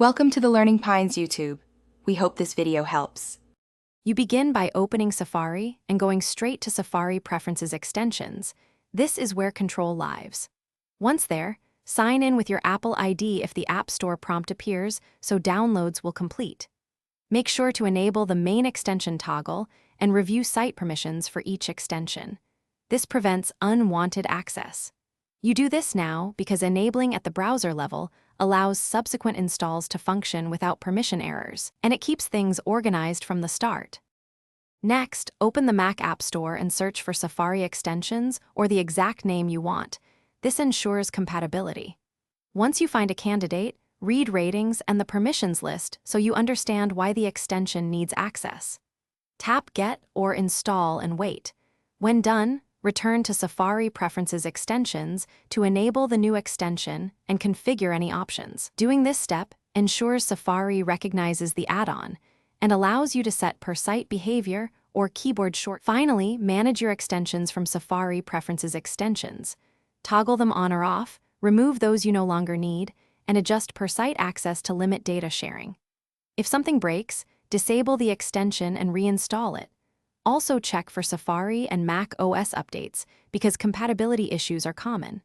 Welcome to the Learning Pines YouTube. We hope this video helps. You begin by opening Safari and going straight to Safari Preferences Extensions. This is where control lives. Once there, sign in with your Apple ID if the App Store prompt appears, so downloads will complete. Make sure to enable the main extension toggle and review site permissions for each extension. This prevents unwanted access. You do this now because enabling at the browser level allows subsequent installs to function without permission errors, and it keeps things organized from the start. Next, open the Mac App Store and search for Safari extensions or the exact name you want. This ensures compatibility. Once you find a candidate, read ratings and the permissions list so you understand why the extension needs access. Tap Get or Install and wait. When done, return to Safari Preferences Extensions to enable the new extension and configure any options. Doing this step ensures Safari recognizes the add-on and allows you to set per-site behavior or keyboard short. Finally, manage your extensions from Safari Preferences Extensions. Toggle them on or off, remove those you no longer need, and adjust per-site access to limit data sharing. If something breaks, disable the extension and reinstall it. Also check for Safari and Mac OS updates because compatibility issues are common.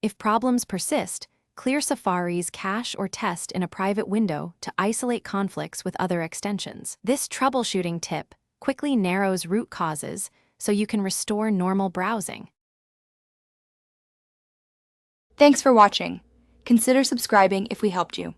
If problems persist, clear Safari's cache or test in a private window to isolate conflicts with other extensions. This troubleshooting tip quickly narrows root causes so you can restore normal browsing. Thanks for watching. Consider subscribing if we helped you.